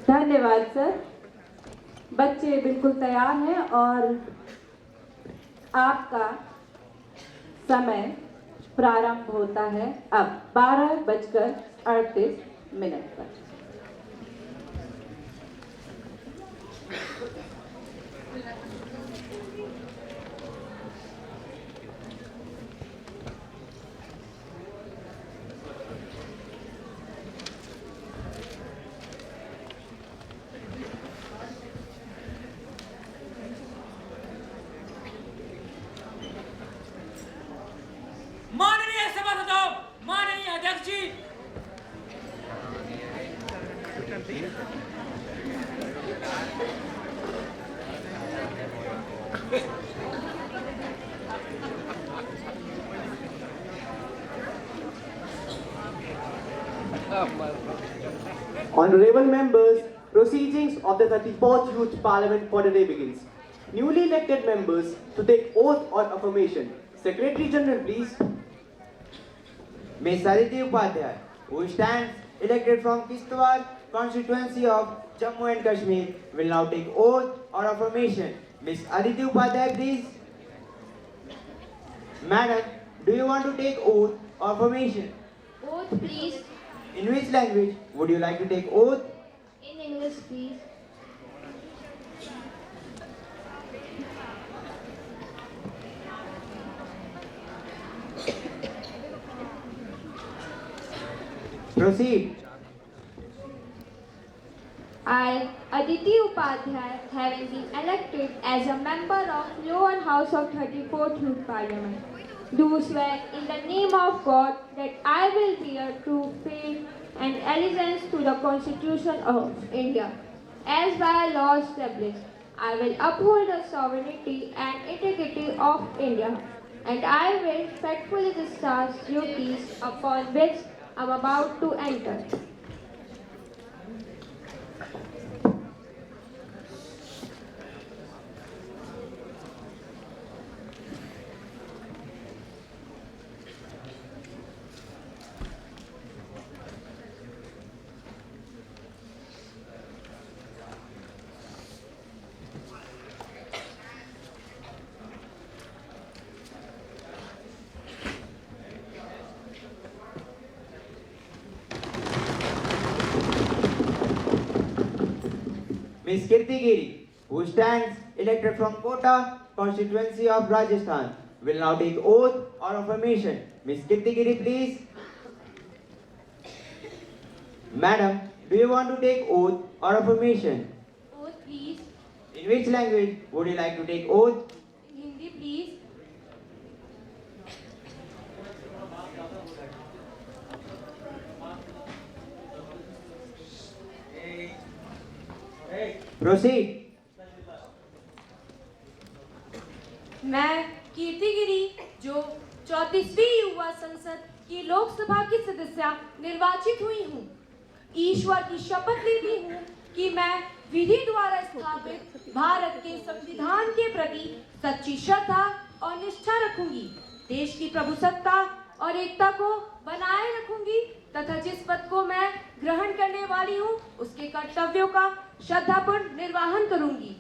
धन्यवाद सर। बच्चे बिल्कुल तैयार हैं और आपका समय प्रारंभ होता है अब 12:38 पर। माननीय सभासदों, माननीय अध्यक्ष जी, Honorable members, proceedings of the 34th Youth Parliament for the day begins. Newly elected members to take oath or affirmation. Secretary General, please. Ms. Aditi Upadhyay, who stands elected from Kishtwar constituency of Jammu and Kashmir, will now take oath or affirmation. Ms. Aditi Upadhyay, please. Madam, do you want to take oath or affirmation? Oath, please. In which language would you like to take oath? In English, please. Proceed. I, Aditi Upadhyay, having been elected as a member of Lower House of 34th Youth Parliament, do swear in the name of God that I will bear true faith and allegiance to the Constitution of India, as by law established. I will uphold the sovereignty and integrity of India, and I will faithfully discharge duties upon which I am about to enter. Ms. Kirti Giri, who stands elected from Kota constituency of Rajasthan, will now take oath or affirmation. Ms. Kirti Giri, please. Madam, do you want to take oath or affirmation? Oath, please. In which language would you like to take oath? In Hindi, please. Proceed. मैं कीर्ति गिरी जो 34वीं युवा संसद की लोकसभा की सदस्य निर्वाचित हुई हूँ, ईश्वर की शपथ लेती हूँ कि मैं विधि द्वारा स्थापित भारत के संविधान के प्रति सच्ची श्रद्धा और निष्ठा रखूंगी, देश की प्रभुसत्ता और एकता को बनाए रखूंगी तथा जिस पद को मैं ग्रहण करने वाली हूँ उसके कर्तव्यों का श्रद्धापूर्ण निर्वहन करूंगी।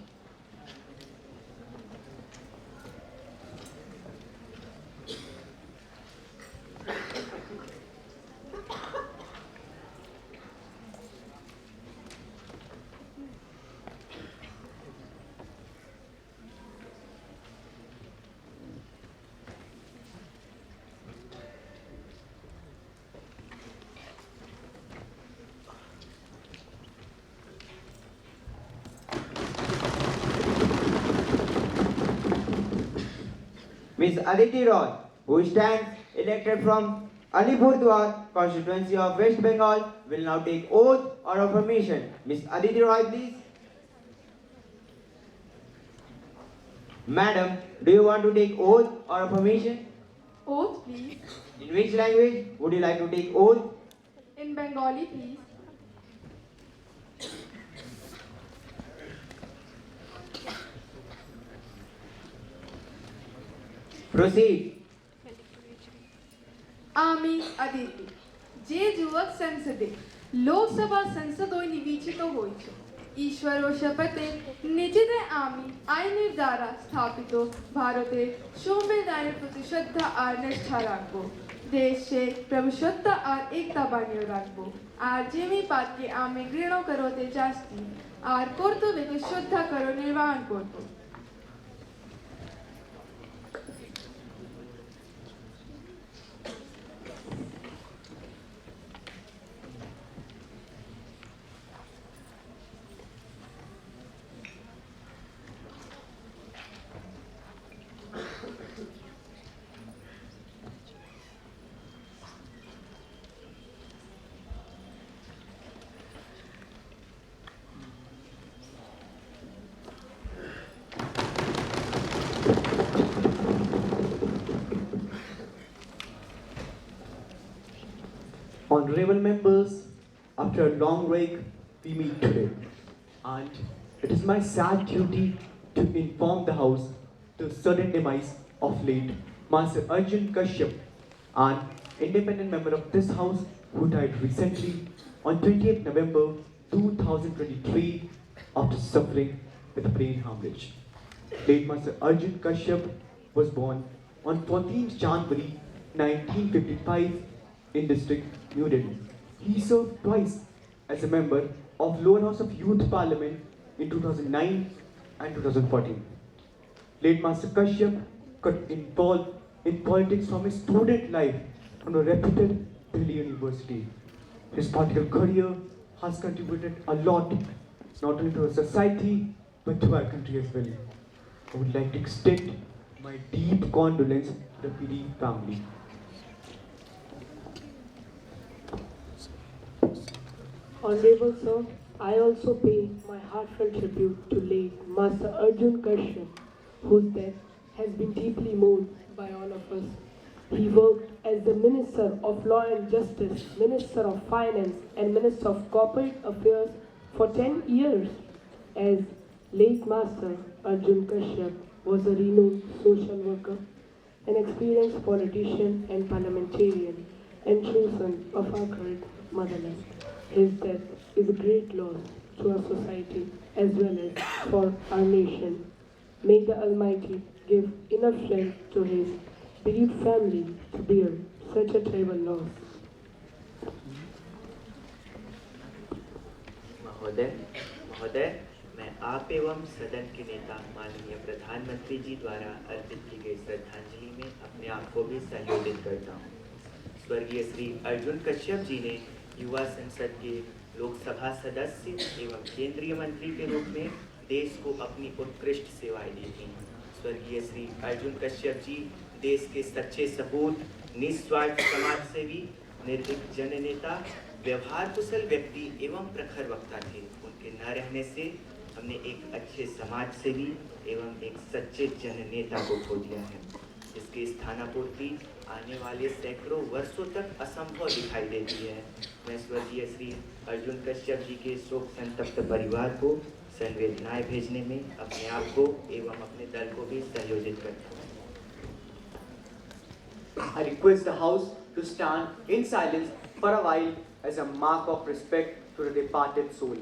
Ms. Aditi Roy, who stands elected from Alipurdwar constituency of West Bengal, will now take oath or affirmation. Ms. Aditi Roy, please. Madam, do you want to take oath or affirmation? Oath, please. In which language would you like to take oath? In Bengali, please. Proceed. আমি আদিতি যে যুবক সংসদে લોકસભા સંસદોની વિચિતો હોય છે ઈશ્વરો શપથે নিজেদের আমি আইনের দ্বারা স্থাপিত ভারতে সংবিধানের প্রতি শ্রদ্ধা আর নিষ্ঠা রাখবো দেশে প্রভুসত্তা আর একতা বানিয়ে রাখবো আর যেমি পাতকে আমি ঘৃণা করতে যাচ্ছি আর কর্তব্যকে শ্রদ্ধা করে নির্বাহ করবো Honorable members, after a long break, we meet today. And it is my sad duty to inform the House the sudden demise of late Master Arjun Kashyap, an independent member of this House who died recently on 28th November 2023 after suffering with a brain hemorrhage. Late Master Arjun Kashyap was born on 14th January 1955 in district New Delhi. He served twice as a member of Lower House of Youth Parliament in 2009 and 2014. Late Master Kashyap got involved in politics from his student life from a reputed Delhi University. His political career has contributed a lot, not only to our society, but to our country as well. I would like to extend my deep condolence to the PD family. Honorable Sir, I also pay my heartfelt tribute to late Master Arjun Kashyap, whose death has been deeply mourned by all of us. He worked as the Minister of Law and Justice, Minister of Finance, and Minister of Corporate Affairs for 10 years. As late Master Arjun Kashyap was a renowned social worker, an experienced politician and parliamentarian, and true son of our great motherland. His death is a great loss to our society as well as for our nation. May the Almighty give enough strength to his bereaved family to bear such a terrible loss. महोदय, मैं आप एवं सदन के नेता माननीय प्रधानमंत्री जी द्वारा अर्पित की गई श्रद्धांजलि में अपने आप को भी संयोजित करता हूँ। स्वर्गीय श्री अर्जुन कश्यप जी ने युवा संसद के लोकसभा सदस्य एवं केंद्रीय मंत्री के रूप में देश को अपनी उत्कृष्ट सेवाएं दी थी। स्वर्गीय श्री अर्जुन कश्यप जी देश के सच्चे सपूत, निस्वार्थ समाज सेवी, निर्भीक जननेता, व्यवहार कुशल व्यक्ति एवं प्रखर वक्ता थे। उनके न रहने से हमने एक अच्छे समाज सेवी एवं एक सच्चे जननेता को खो दिया है, जिसकी स्थानापूर्ति आने वाले सैकड़ों वर्षों तक असंभव दिखाई देती है। मैं स्वर्गीय श्री अर्जुन कश्यप जी के शोक संतप्त परिवार को संवेदनाएं भेजने में अपने आप को एवं अपने दल को भी संयोजित करता हूँ। I request the House to stand in silence for a while as a mark of respect to the departed soul.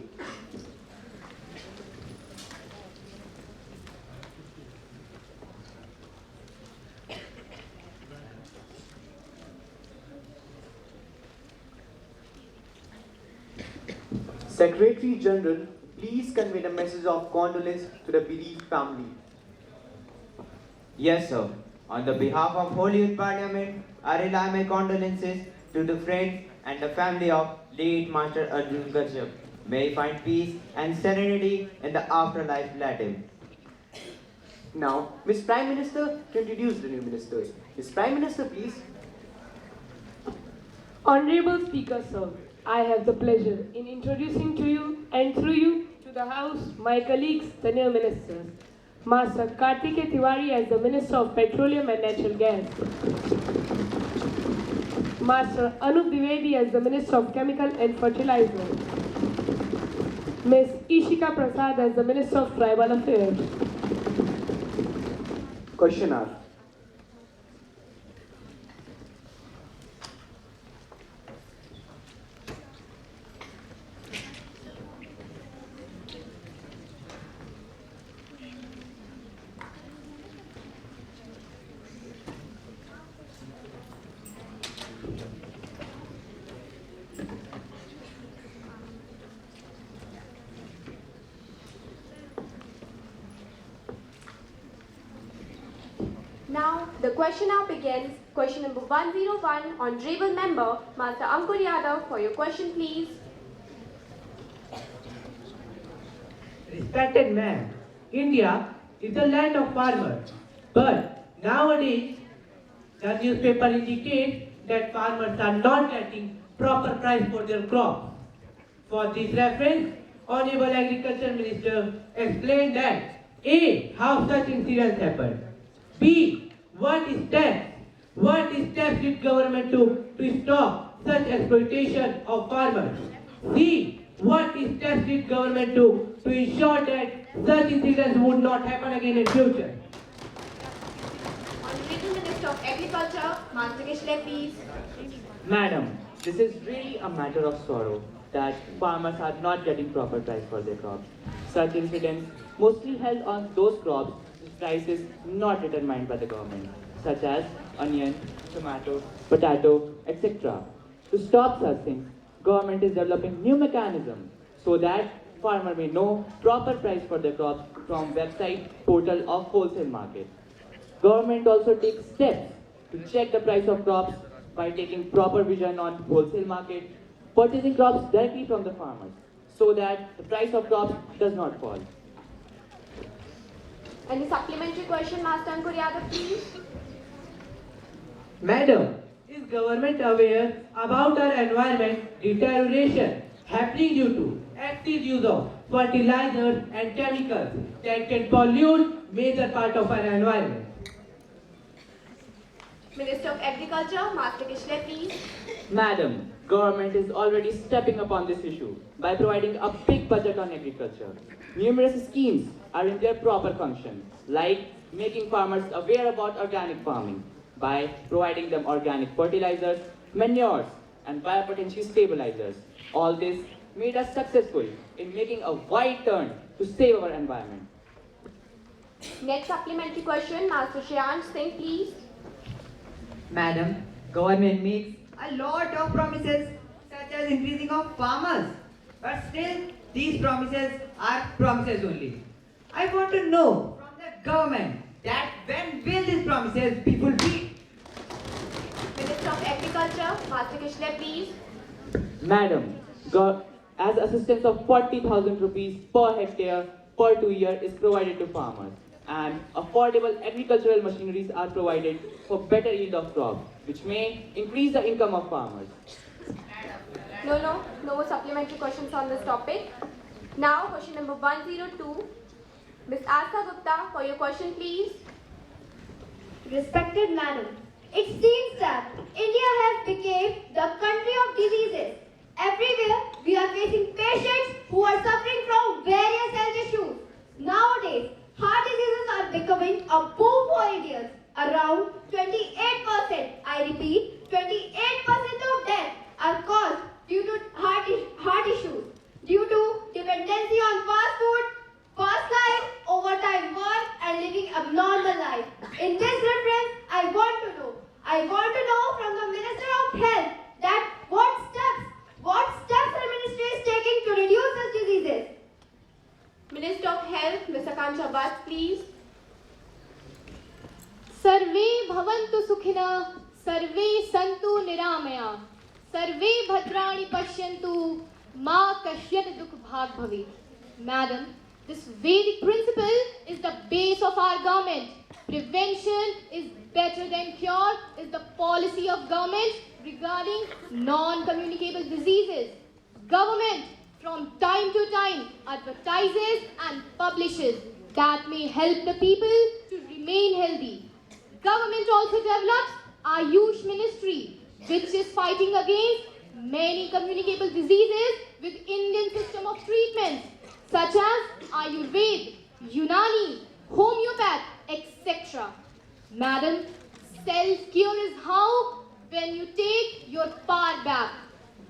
Secretary General, please convey the message of condolence to the bereaved family. Yes, sir. On the behalf of Holy Youth Parliament, I relay my condolences to the friends and the family of late Master Arjun Kashyap. May he find peace and serenity in the afterlife let him. Now, Miss Prime Minister to introduce the new ministers. Miss Prime Minister, please. Honorable Speaker, sir, I have the pleasure in introducing to you and through you to the House my colleagues, the new ministers. Master Kartikeya Tiwari as the Minister of Petroleum and Natural Gas. Master Anup Dwivedi as the Minister of Chemical and Fertilizer. Ms. Ishika Prasad as the Minister of Tribal Affairs. Question hour. question now begins. Question number 101, Honorable Member, Master Ankur Yadav, for your question, please. Respected man, India is the land of farmers, but nowadays the newspaper indicates that farmers are not getting proper price for their crops. For this reference, Honorable Agriculture Minister explained that A. How such incidents happen. B. What steps did government to stop such exploitation of farmers? C. What steps did government to ensure that such incidents would not happen again in future? Honorable Minister of Agriculture, Master Kishle, please. Madam, this is really a matter of sorrow that farmers are not getting proper price for their crops. Such incidents mostly held on those crops whose price is not determined by the government, such as onion, tomato, potato, etc. To stop such things, government is developing new mechanisms so that farmer may know proper price for their crops from website, portal of wholesale market. Government also takes steps to check the price of crops by taking proper vision on wholesale market, purchasing crops directly from the farmers so that the price of crops does not fall. Any supplementary question, Master Ankur Yadav, please? Madam, is government aware about our environment deterioration happening due to active use of fertilizers and chemicals that can pollute major part of our environment? Minister of Agriculture, Master Kishle, please. Madam, government is already stepping upon this issue by providing a big budget on agriculture. Numerous schemes are in their proper function, like making farmers aware about organic farming by providing them organic fertilizers, manures, and biopotency stabilizers. All this made us successful in making a wide turn to save our environment. Next supplementary question, Master Shreyansh Singh, please. Madam, government makes a lot of promises such as increasing of farmers, but still these promises are promises only. I want to know from the government that when will these promises be fulfilled? Minister of Agriculture, Master Kishle, please. Madam, as assistance of 40,000 rupees per hectare per 2 years is provided to farmers, and affordable agricultural machineries are provided for better yield of crops, which may increase the income of farmers. No more supplementary questions on this topic. Now, question number 102. Ms. Asa Gupta, for your question, please. Respected Madam, it seems that India has become the country of diseases. Everywhere we are facing patients who are suffering from various health issues. Nowadays, heart diseases are becoming a boom for Indians. Around 28%, I repeat, 28% of deaths are caused due to heart issues, due to dependency on fast food, fast life, overtime work, and living abnormal life. In this reference, I want to know from the Minister of Health that what steps the ministry is taking to reduce such diseases. Minister of Health, Ms. Akanksha Bhatt, please. सर्वे भवन्तु सुखिनः सर्वे सन्तु निरामया सर्वे भद्राणि पश्यन्तु मा कश्चित् दुःखभाग् भवेत्. Madam, this Vedic principle is the base of our government. Prevention is better than cure is the policy of government regarding non-communicable diseases. Government from time to time advertises and publishes that may help the people to remain healthy. Government also develops Ayush Ministry, which is fighting against many communicable diseases with Indian system of treatments such as Ayurveda, Unani, Homeopath, etc. Madam, self-cure is how when you take your power back.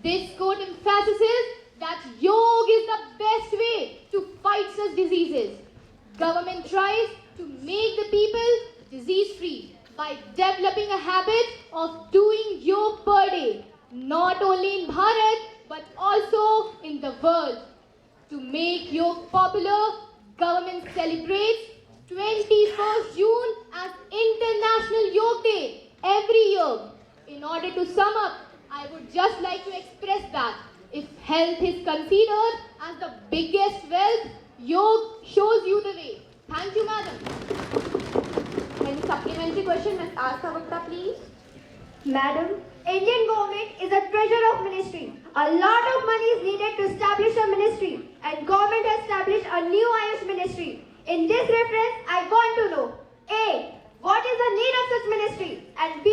This quote emphasizes that yoga is the best way to fight such diseases. Government tries to make the people disease-free by developing a habit of doing yoga per day, not only in Bharat but also in the world. To make yoga popular, government celebrates 21st June as International Yoga Day every year. In order to sum up, I would just like to express that if health is considered as the biggest wealth, yoga shows you the way. Thank you, madam. Any supplementary question, Ms. Astha Gupta, please? Madam, Indian government is a treasure of ministry. A lot of money is needed to establish a ministry, and government has established a new Ayush ministry. In this reference, I want to know: A. What is the need of such ministry? And B.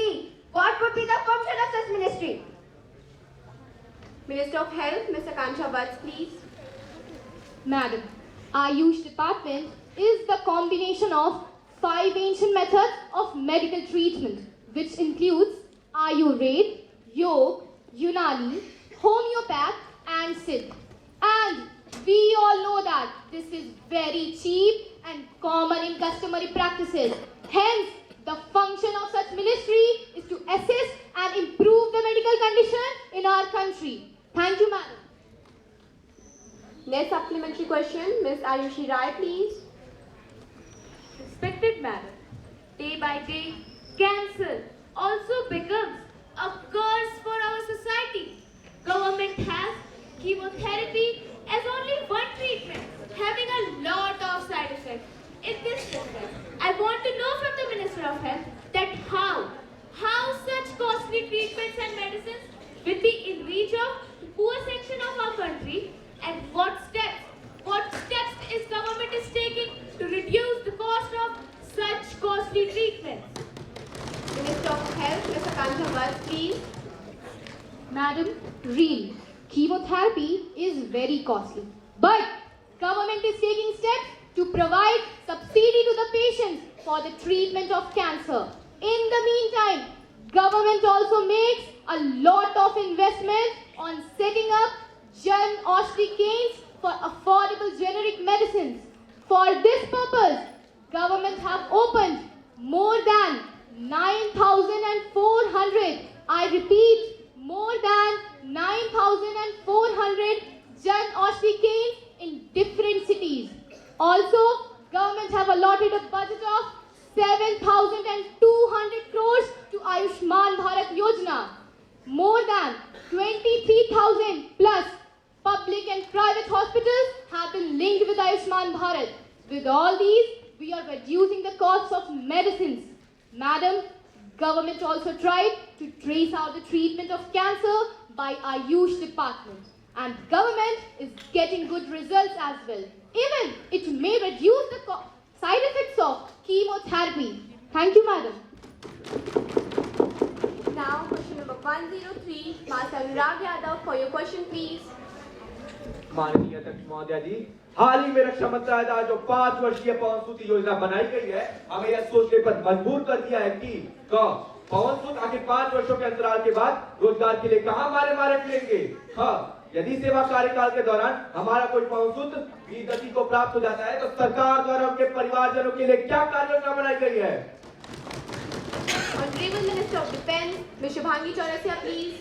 What would be the function of such ministry? Minister of Health, Ms. Akansha Vats, please. Madam, Ayush department is the combination of 5 ancient methods of medical treatment, which includes Ayurveda, Yoga, Unani, Homeopath and Siddh. And we all know that this is very cheap and common in customary practices. Hence, the function of such ministry is to assist and improve the medical condition in our country. Thank you, madam. Next supplementary question, Ms. Ayushi Rai, please. Respected madam, day by day, cancer also becomes a curse for our society. Government has chemotherapy as only one treatment, having a lot of side effects. In this respect, I want to know from the Minister of Health that how such costly treatments and medicines will be in reach of the poor section of our country, and what steps is government is taking to reduce the cost of such costly treatments. Minister of Health, Ms. Akansha Vats, please. Madam, really, chemotherapy is very costly. But government is taking steps to provide subsidy to the patients for the treatment of cancer. In the meantime, government also makes a lot of investment on setting up Jan Aushadhi Canes for affordable generic medicines. For this purpose, government have opened more than 9,400, I repeat, more than 9,400 Jan Aushadhi Canes in different cities. Also, government have allotted a budget of 7,200 crores to Ayushman Bharat Yojana. More than 23,000 plus public and private hospitals have been linked with Ayushman Bharat. With all these, we are reducing the costs of medicines. Madam, government also tried to trace out the treatment of cancer by Ayush department. And government is getting good results as well. Even it may reduce the side effects of chemotherapy. Thank you, madam. Now, question number 103, Master Anurag Yadav, for your question, please. माननीय अध्यक्ष महोदया जी, हाल ही में रक्षा मंत्रालय द्वारा जो 5 वर्षीय पवन सूत योजना बनाई गई है, हमें यह सोचने पर मजबूर कर दिया है कि पवन सूत आखिर 5 वर्षों के अंतराल के बाद रोजगार के लिए कहां मारे फिरेंगे। हाँ, यदि सेवा कार्यकाल के दौरान हमारा कोई पवन सूत वीर गति को प्राप्त हो जाता है, तो सरकार द्वारा उनके परिवारजनों के लिए क्या कार्य योजना बनाई गई है। Honorable Minister of Defence, Ms. Shubhangi Chaurasia, please.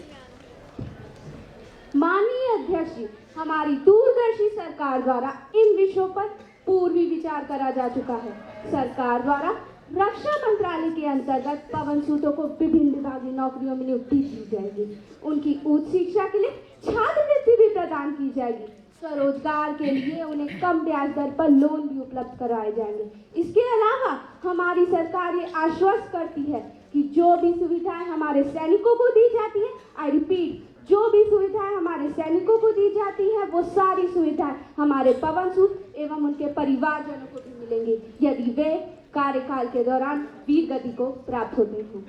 माननीय अध्यक्ष जी, हमारी दूरदर्शी सरकार द्वारा इन विषयों पर पूर्वी विचार करा जा चुका है। सरकार द्वारा रक्षा मंत्रालय के अंतर्गत पवन सूतों को विभिन्न विभागीय नौकरियों में नियुक्ति दी जाएगी। उनकी उच्च शिक्षा के लिए छात्रवृत्ति भी प्रदान की जाएगी। स्वरोजगार के लिए उन्हें कम ब्याज दर पर लोन भी उपलब्ध कराए जाएंगे। इसके अलावा हमारी सरकार ये आश्वस्त करती है कि जो भी सुविधाएं हमारे सैनिकों को दी जाती है, आई रिपीट, जो भी सुविधाएं हमारे सैनिकों को दी जाती है, वो सारी सुविधाएं हमारे पवन सूत एवं उनके परिवारजनों को भी मिलेंगी, यदि वे कार्यकाल के दौरान वीर गति को प्राप्त होते हैं।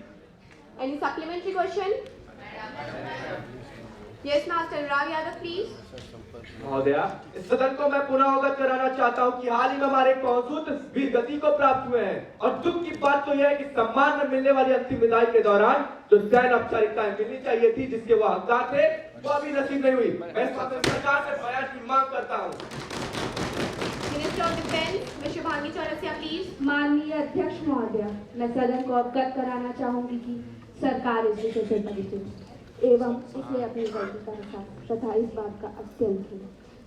Any supplementary question? Yes, Master Anurag Yadav, please. महोदया, इस सदन को मैं पुनः अवगत कराना चाहता हूं कि हाल ही में हमारे पवन सूत वीर गति को प्राप्त हुए हैं, और दुख की बात तो यह है कि सम्मान में मिलने वाली अंतिम विदाई के दौरान जो सैन्य औपचारिकताएं मिलनी चाहिए थी, जिसके वो हकदार थे, वो अभी नसीब नहीं हुई। मैं सरकार से बयान की मांग करता हूँ। Minister of Defence, Ms. Shubhangi Chaurasia, please. माननीय अध्यक्ष महोदया, मैं सदन को अवगत कराना चाहूंगी कि सरकार इस विषय से परिचित एवं इसे अपनी गलती का एहसास तथा इस बात का अत्यंत है।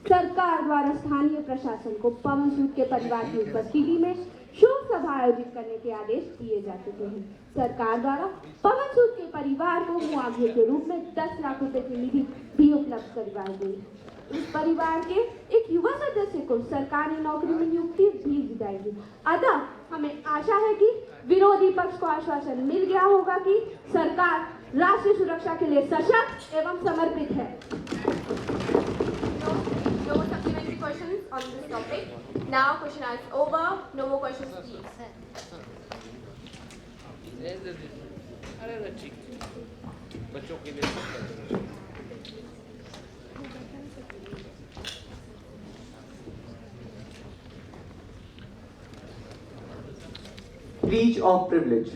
सरकार द्वारा स्थानीय प्रशासन को पवन सूत के परिवार की उपस्थिति में शोक सभा आयोजित करने के आदेश दिए जा चुके हैं। सरकार द्वारा पवन सूद के परिवार को मुआवजे के रूप में 10 लाख रुपए की निधि भी उपलब्ध करवाई गई। इस परिवार के एक युवा सदस्य को सरकारी नौकरी में नियुक्ति भी दी जाएगी। अतः हमें आशा है कि विरोधी पक्ष को आश्वासन मिल गया होगा कि सरकार राष्ट्रीय सुरक्षा के लिए सशक्त एवं समर्पित है। No supplementary questions on this topic. Now question hour is over. No more questions, please. बच्चों के लिए Breach of privilege.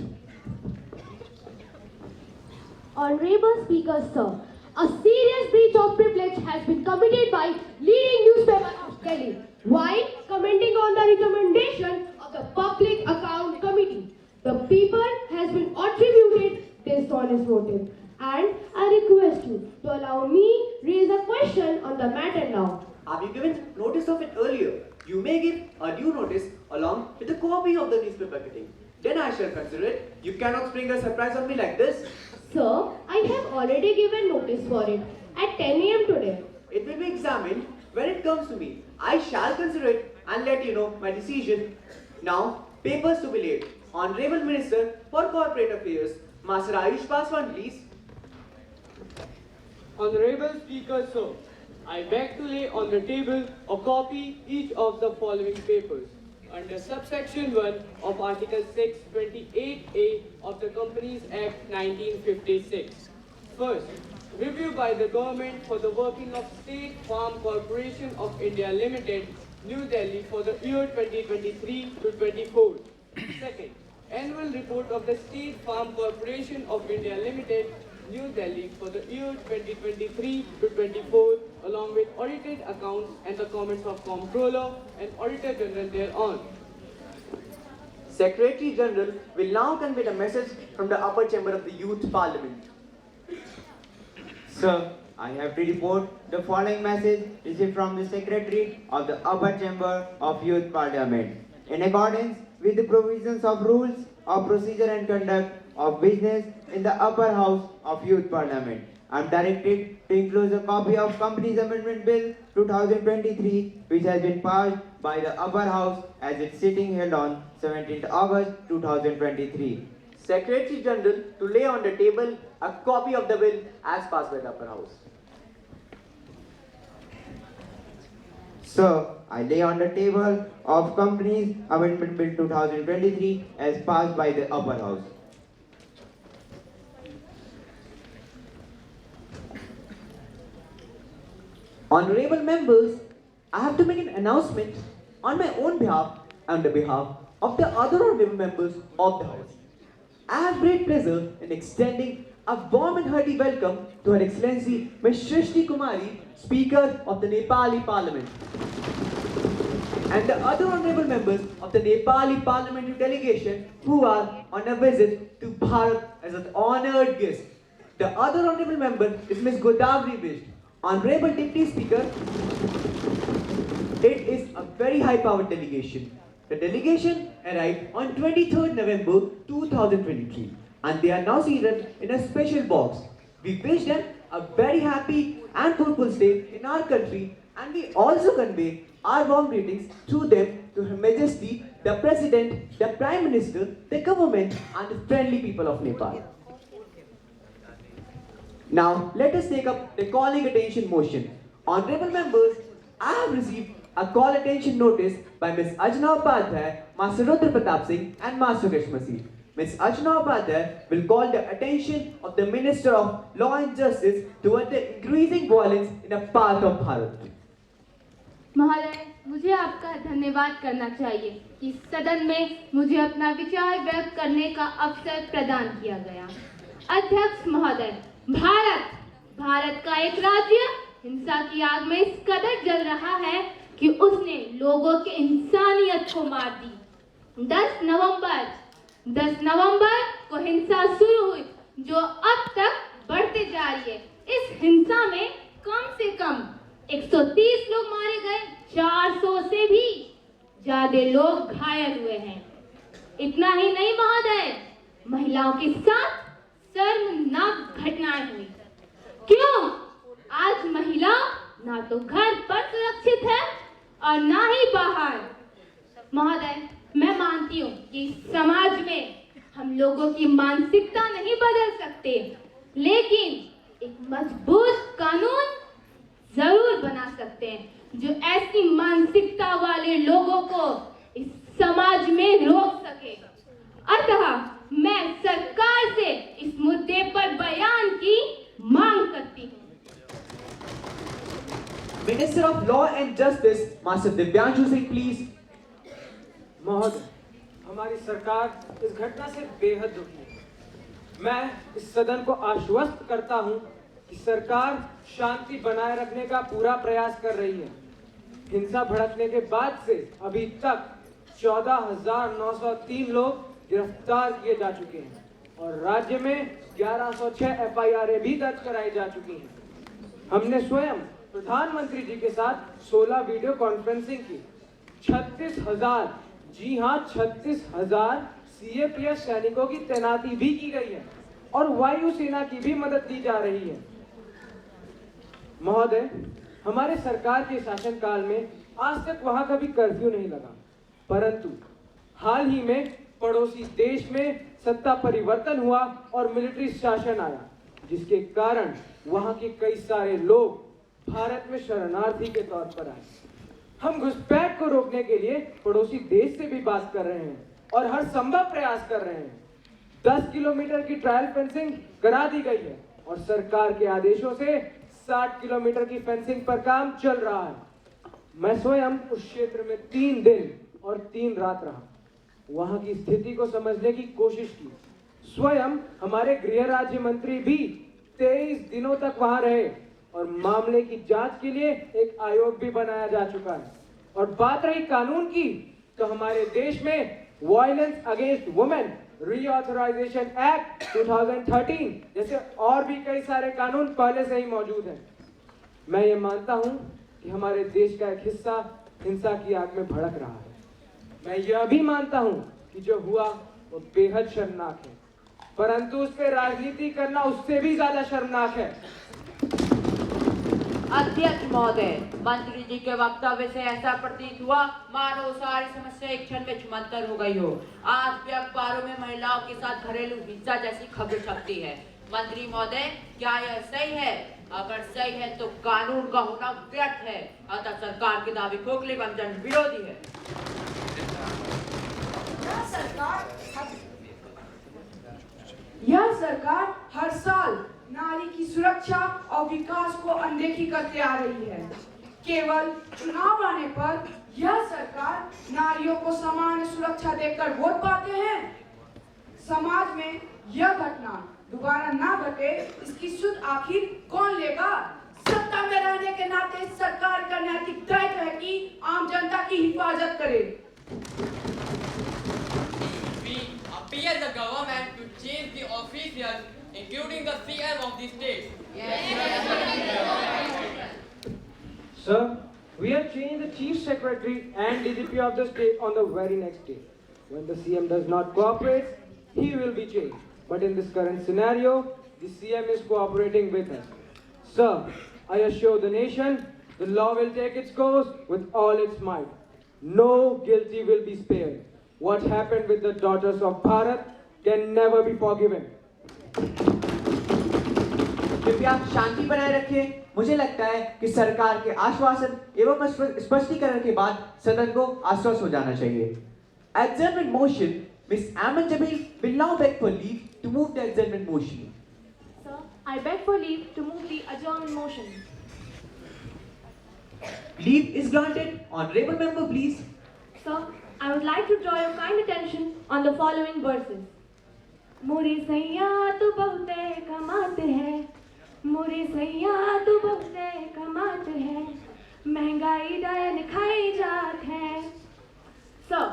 Honorable Speaker, sir, a serious breach of privilege has been committed by leading newspaper of Delhi while commenting on the recommendation of the Public Account Committee. The paper has been attributed dishonest motive, and I request you to allow me raise a question on the matter now. Have you given notice of it earlier? You may give a due notice along with a copy of the newspaper cutting. Then I shall consider it. You cannot spring a surprise on me like this. Sir, I have already given notice for it at 10 a.m. today. It will be examined when it comes to me. I shall consider it and let you know my decision. Now, papers to be laid. Honorable Minister for Corporate Affairs, Master Ayush Paswan, please. Honorable Speaker, sir, I beg to lay on the table a copy each of the following papers. Under subsection 1 of Article 628A of the Companies Act 1956. First, review by the government for the working of State Farm Corporation of India Limited, New Delhi for the year 2023 to 24. Second, annual report of the State Farm Corporation of India Limited, New Delhi for the year 2023 to 24, along with audited accounts and the comments of Comptroller and Auditor General thereon. Secretary General will now convey a message from the upper chamber of the Youth Parliament. Sir, I have to report the following message received from the Secretary of the Upper Chamber of Youth Parliament. In accordance with the provisions of rules of procedure and conduct of business in the Upper House of Youth Parliament, I am directed to enclose a copy of Companies Amendment Bill 2023, which has been passed by the Upper House as its sitting held on 17th August 2023. Secretary General to lay on the table a copy of the bill as passed by the Upper House. Sir, I lay on the table of Companies Amendment Bill 2023 as passed by the Upper House. Honorable members, I have to make an announcement on my own behalf and on behalf of the other honorable members of the House. I have great pleasure in extending a warm and hearty welcome to Her Excellency Ms. Shrishti Kumari, Speaker of the Nepali Parliament, and the other honorable members of the Nepali Parliamentary delegation who are on a visit to Bharat as an honored guest. The other honorable member is Ms. Godavari Bisht. Honorable Deputy Speaker, it is a very high-powered delegation. The delegation arrived on 23rd November 2023 and they are now seated in a special box. We wish them a very happy and fruitful stay in our country, and we also convey our warm greetings to them, to Her Majesty, the President, the Prime Minister, the government and the friendly people of Nepal. Now, let us take up the calling attention motion. Honorable members, I have received a call attention notice by Ms. Ajna Upadhyay, Master Rudra Pratap Singh and Master Kashmasi. Ms. Ajna Upadhyay will call the attention of the Minister of Law and Justice toward the increasing violence in a part of Bharat. महोदय, मुझे आपका धन्यवाद करना चाहिए कि सदन में मुझे अपना विचार व्यक्त करने का अवसर प्रदान किया गया। अध्यक्ष महोदय, भारत का एक राज्य हिंसा की आग में इस कदर जल रहा है कि उसने लोगों के इंसानियत को मार दी। 10 नवंबर को हिंसा शुरू हुई जो अब तक बढ़ते जा रही है। इस हिंसा में कम से कम 130 लोग मारे गए, 400 से भी ज्यादा लोग घायल हुए हैं। इतना ही नहीं महोदय, महिलाओं के साथ शर्मनाक घटनाएं हुई। क्यों? आज महिला ना तो घर पर सुरक्षित है और ना ही बाहर। महोदय, मैं मानती हूँ कि समाज में हम लोगों की मानसिकता नहीं बदल सकते, लेकिन एक मजबूत कानून जरूर बना सकते हैं जो ऐसी मानसिकता वाले लोगों को इस समाज में रोक सके। अतः मैं सरकार से इस मुद्दे पर बयान की मांग करती हूँ। Minister of Law and Justice, Master Divyanshu Singh, please. महोदय, हमारी सरकार इस घटना से बेहद दुखी है। मैं इस सदन को आश्वस्त करता हूं कि सरकार शांति बनाए रखने का पूरा प्रयास कर रही है। हिंसा भड़कने के बाद से अभी तक 14,903 लोग गिरफ्तार किए जा चुके हैं और राज्य में 1106 FIR भी दर्ज कराई जा चुकी हैं। हमने स्वयं प्रधानमंत्री जी के साथ 16 वीडियो कॉन्फ्रेंसिंग की। 36,000, जी हाँ 36,000 CAPF सैनिकों की तैनाती भी की गई है और वायुसेना की भी मदद दी जा रही है। महोदय, हमारे सरकार के शासनकाल में आज तक वहां कभी कर्फ्यू नहीं लगा, परंतु हाल ही में पड़ोसी देश में सत्ता परिवर्तन हुआ और मिलिट्री शासन आया, जिसके कारण वहां के कई सारे लोग भारत में शरणार्थी के तौर पर आए। हम घुसपैठ को रोकने के लिए पड़ोसी देश से भी बात कर रहे हैं और हर संभव प्रयास कर रहे हैं। 10 किलोमीटर की ट्रायल फेंसिंग करा दी गई है और सरकार के आदेशों से 60 किलोमीटर की फेंसिंग पर काम चल रहा है। मैं स्वयं उस क्षेत्र में 3 दिन और 3 रात रहा, वहां की स्थिति को समझने की कोशिश की। स्वयं हमारे गृह राज्य मंत्री भी 23 दिनों तक वहां रहे और मामले की जांच के लिए एक आयोग भी बनाया जा चुका है। और बात रही कानून की, तो हमारे देश में वायलेंस अगेंस्ट वुमेन रीऑथराइजेशन एक्ट 2013 जैसे और भी कई सारे कानून पहले से ही मौजूद हैं। मैं ये मानता हूं कि हमारे देश का एक हिस्सा हिंसा की आग में भड़क रहा है। मैं यह भी मानता हूं कि जो हुआ वो बेहद शर्मनाक है, परंतु उस पर राजनीति करना उससे भी ज्यादा शर्मनाक है। अध्यक्ष महोदय, मंत्री जी के वक्तव्य से ऐसा प्रतीत हुआ मानो सारी समस्या एक क्षण में छुमंतर हो गई हो। आज भी अखबारों में महिलाओं के साथ घरेलू हिंसा जैसी खबर छपती है। मंत्री महोदय, क्या यह सही है? अगर सही है तो कानून का होना व्यर्थ है, अतः सरकार के दावे खोखले एवं जन विरोधी है। यह सरकार हर साल नारी की सुरक्षा और विकास को अनदेखी करते आ रही है। केवल चुनाव आने पर यह सरकार नारियों को समान सुरक्षा देकर वोट पाते हैं। समाज में यह घटना दोबारा ना घटे, इसकी सुध आखिर कौन लेगा? सत्ता में रहने के नाते सरकार का नैतिक दायित्व है कि आम जनता की हिफाजत करे। Appeal the government to change the officials, including the CM of the state. Sir, we have changed the Chief Secretary and DGP of the state on the very next day. When the CM does not cooperate, he will be changed. But in this current scenario, the CM is cooperating with us. Sir, I assure the nation, the law will take its course with all its might. No guilty will be spared. What happened with the daughters of Bharat can never be forgiven. कृपया शांति बनाए रखें। मुझे लगता है कि सरकार के आश्वासन एवं स्पष्टीकरण के बाद सदन को आश्वस्त हो जाना चाहिए। Adjournment motion. Miss Aman Jamil will now beg for leave to move the adjournment motion. Sir, I beg for leave to move the adjournment motion. Leave is granted. Honorable member, please. Sir, I would like to draw your kind attention on the following verses. मोरे सैया तो बहुते कमाते हैं, मोरे सैया तो बहुते कमाते हैं, महंगाई डायन खाई जात है। Sir,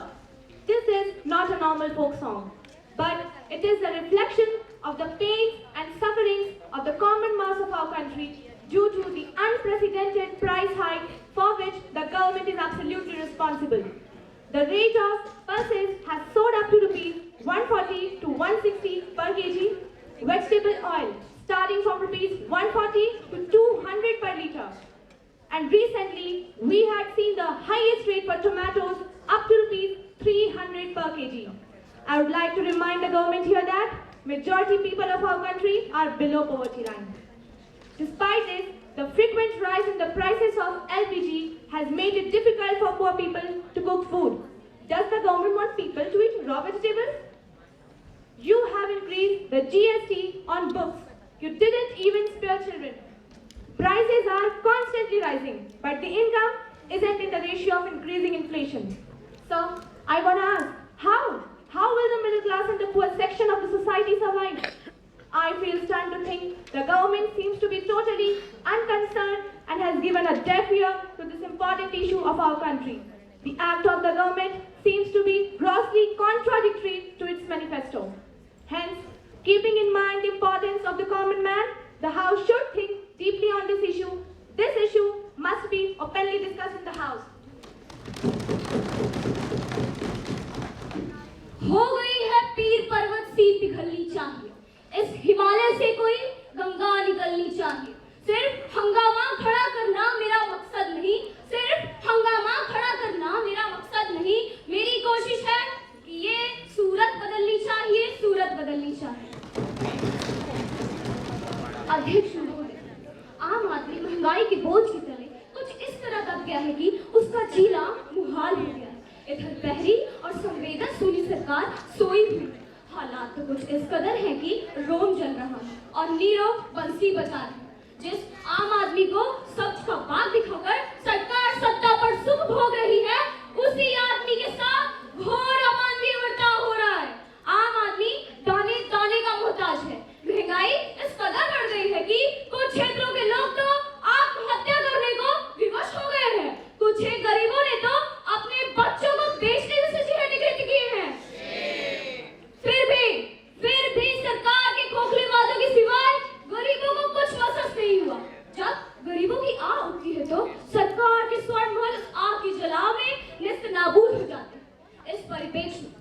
this is not a normal folk song, but it is a reflection of the pains and sufferings of the common mass of our country due to the unprecedented price hike for which the government is absolutely responsible. the rate of pulses has soared up to rupees 140 to 160 per kg. Vegetable oil starting from rupees 140 to 200 per liter. And recently, we had seen the highest rate for tomatoes up to rupees 300 per kg. I would like to remind the government here that majority people of our country are below poverty line. Despite this, the frequent rise in the prices of LPG has made it difficult for poor people to cook food. Does the government want people to eat raw vegetables? You have increased the GST on books. You didn't even spare children. Prices are constantly rising, but the income isn't in the ratio of increasing inflation. So, I want to ask, how will the middle class and the poor section of the society survive? I feel stunned to think the government seems to be totally unconcerned and has given a deaf ear to this important issue of our country. The act of the government seems to be grossly contradictory to its manifesto. Hence, keeping in mind the importance of the common man, the House should think deeply on this issue. This issue must be openly discussed in the House. हो गई है पीर पर्वत सी पिघलनी चाहिए, इस हिमालय से कोई गंगा निकलनी चाहिए। सिर्फ हंगामा खड़ा करना मेरा मकसद नहीं, सिर्फ हंगामा खड़ा करना मेरा मकसद नहीं। मेरी कोशिश है कि ये सूरत बदलनी चाहिए, सूरत बदलनी चाहिए। अध्यक्ष महोदय, आम आदमी महंगाई के बोझ के तले कुछ इस तरह दब गया है कि उसका जीना मुहाल हो गया है। इधर बहरी और संवेदन सुनी सरकार सोई हुई। हालात तो कुछ इस कदर है कि रोम जल रहा है और नीरव बंसी बजा रहा है। जिस आम आदमी को सच का बात दिखाकर सरकार सत्ता पर सुख भोग रही है, उसी आदमी के साथ घोर अमानवीय बर्ताव हो रहा है। आम आदमी दाने दाने का मोहताज है। महंगाई इस कदर बढ़ गई है कि कुछ क्षेत्रों के लोग तो आत्महत्या करने को विवश हो गए हैं। कुछ गरीबों ने तो अपने बच्चों को बेचने जैसे जिहादी कृत्य किए हैं। फिर भी सरकार के खोखले वादों के सिवाय गरीबों को कुछ महसूस नहीं हुआ। जब गरीबों की आह उठती है तो सरकार के स्वर्ण महल आग की जलाव में निस्त नाबूद हो जाते हैं। इस परिप्रेक्ष्य में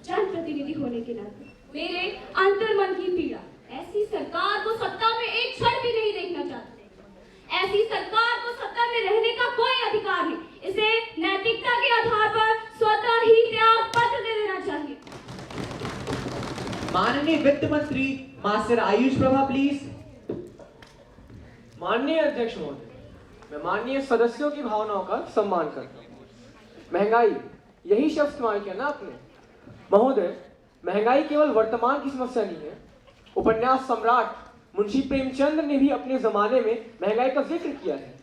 जनप्रतिनिधि होने के नाते मेरे अंतर्मन की पीड़ा ऐसी सरकार को सत्ता में एक क्षण भी नहीं देखना चाहती। ऐसी सरकार को सत्ता में रहने का कोई अधिकार नहीं। इसे नैतिकता के आधार पर स्वतः ही त्याग पत्र दे देना चाहिए। माननीय वित्त मंत्री मास्टर आयुष प्रभा प्लीज। माननीय अध्यक्ष महोदय, मैं माननीय सदस्यों की भावनाओं का सम्मान करता हूँ। महंगाई, यही शब्द इस्तेमाल किया ना आपने। महोदय, महंगाई केवल वर्तमान की समस्या नहीं है। उपन्यास सम्राट मुंशी प्रेमचंद ने भी अपने जमाने में महंगाई का जिक्र किया है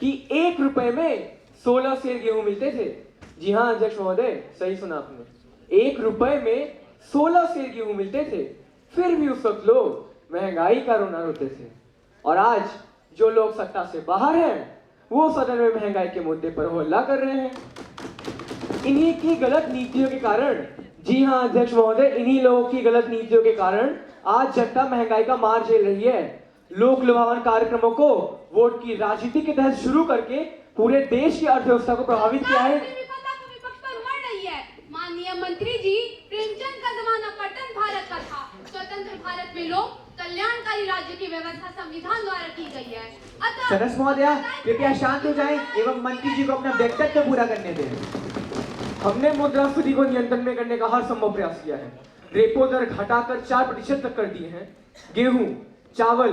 कि 1 रुपए में 16 सेर गेहूं मिलते थे। जी हाँ अध्यक्ष महोदय, सही सुना आपने, 1 रुपए में 16 सेर गेहूं मिलते थे। फिर भी उस वक्त लोग महंगाई का रोना रोते थे। और आज जो लोग सत्ता से बाहर हैं, वो सदन में महंगाई के मुद्दे पर हल्ला कर रहे हैं। इन्हीं की गलत नीतियों के कारण, जी हाँ अध्यक्ष महोदय, इन्हीं लोगों की गलत नीतियों के कारण आज जनता महंगाई का मार झेल रही है। लोक लुभावन कार्यक्रमों को वोट की राजनीति के तहत शुरू करके पूरे देश की अर्थव्यवस्था को प्रभावित किया है। माननीय मंत्री जी, प्रेमचंद का जमाना पट्टन भारत का था। स्वतंत्र भारत में लोग कल्याणकारी राज्य की व्यवस्था संविधान द्वारा की गई है। सदस्य महोदया, कृपया शांत हो जाएं एवं मंत्री जी को अपना वक्तव्य पूरा करने दें। हमने मुद्रास्फीति को नियंत्रण में करने का हर संभव प्रयास किया है। रेपो दर घटाकर 4% तक कर दिए हैं। गेहूं, चावल,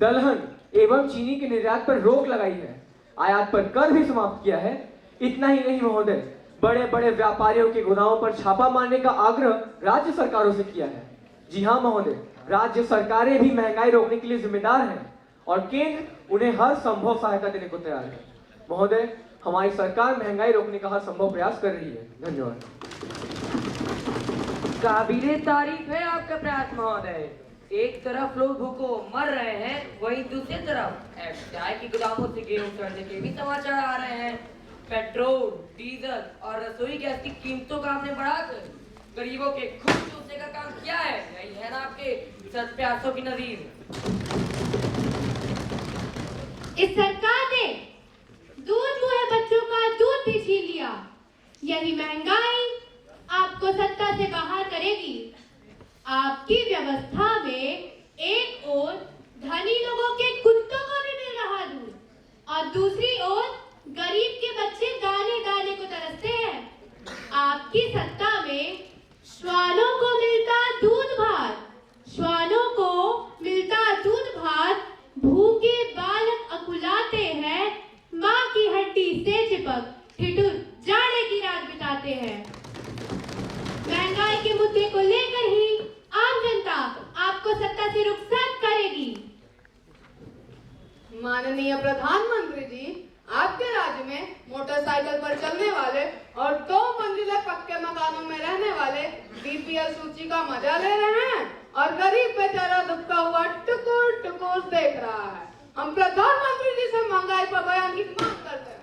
दलहन एवं चीनी के निर्यात पर रोक लगाई है। आयात पर कर भी समाप्त किया है। इतना ही नहीं महोदय, बड़े बड़े व्यापारियों के गोदामों पर छापा मारने का आग्रह राज्य सरकारों से किया है। जी हाँ महोदय, राज्य सरकारें भी महंगाई रोकने के लिए जिम्मेदार हैं और केंद्र उन्हें हर संभव सहायता देने को तैयार है। महोदय, हमारी सरकार महंगाई रोकने का हर संभव प्रयास कर रही है। धन्यवाद। काबिले तारीफ है आपका प्रयास महोदय। एक तरफ लोग भूखों मर रहे हैं, वहीं दूसरी तरफ एफसीआई की गोदामों से गेहूं चढ़ने के भी समाचार आ रहे हैं। पेट्रोल, डीजल और रसोई गैस की कीमतों का आपने बढ़ाकर गरीबों के खून चूसने का काम किया है। यही है ना आपके सर प्यासों की नजीर। इस सरकार ने दूध मुहे बच्चों का दूध भी छीन लिया। यही महंगाई आपको सत्ता से बाहर करेगी। आपकी व्यवस्था में एक ओर धनी लोगों के कुत्तों को भी मिल रहा दूध और दूसरी ओर गरीब के बच्चे गाने गाने को तरसते हैं। आपकी सत्ता में श्वानों को मिलता दूध भात, श्वानों को मिलता दूध भात, भूखे बालक अकुलाते हैं, माँ की हड्डी से चिपक ठिठुर जाड़े की रात बिताते हैं। महंगाई के मुद्दे को लेकर ही आम जनता आपको सत्ता से रुखसत करेगी। माननीय प्रधानमंत्री जी, आपके राज्य में मोटरसाइकिल पर चलने वाले और 2 मंजिला पक्के मकानों में रहने वाले बीपीएल सूची का मजा ले रहे हैं और गरीब बेचारा दुबका हुआ टुकुर टुकुर देख रहा है। हम प्रधानमंत्री जी से महंगाई पर बयान की मांग करते हैं।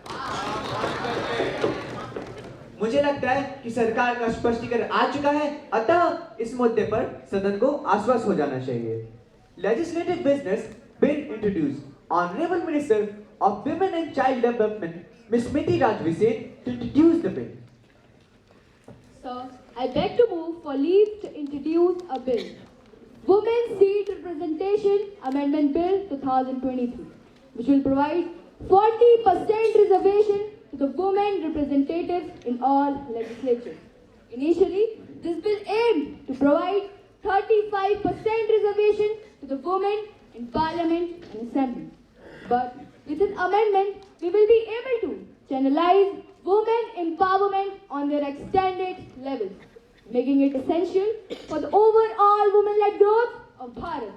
मुझे लगता है कि सरकार का स्पष्टीकरण आ चुका है, अतः इस मुद्दे पर सदन को आश्वस्त हो जाना चाहिए। Legislative business bill introduced honourable minister of Women and Child Development, Ms. Smriti Rajvishen, to introduce the bill. Sir, I beg to move for leave to introduce a bill. Women's Seat Representation Amendment Bill 2023, which will provide 40% reservation to the women representatives in all legislatures. Initially, this bill aimed to provide 35% reservation to the women in Parliament and Assembly. But with this amendment, we will be able to channelize women empowerment on their extended levels, making it essential for the overall women-led growth of Bharat.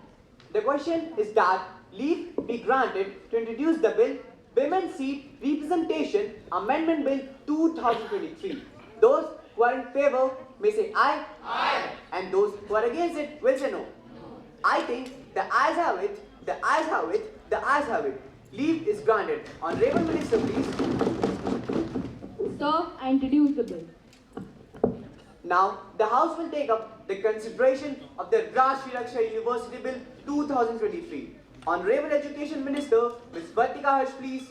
The question is that leave be granted to introduce the bill Women's Seat Representation Amendment Bill 2023. Those who are in favor may say aye, aye, and those who are against it will say no. I think the ayes have it, the ayes have it, the ayes have it. Leave is granted. Honorable Minister, please. Sir, I introduce the bill. Now, the House will take up the consideration of the Rashtriya Raksha University Bill 2023. Honorable Education Minister, Ms. Vartika Harsh, please.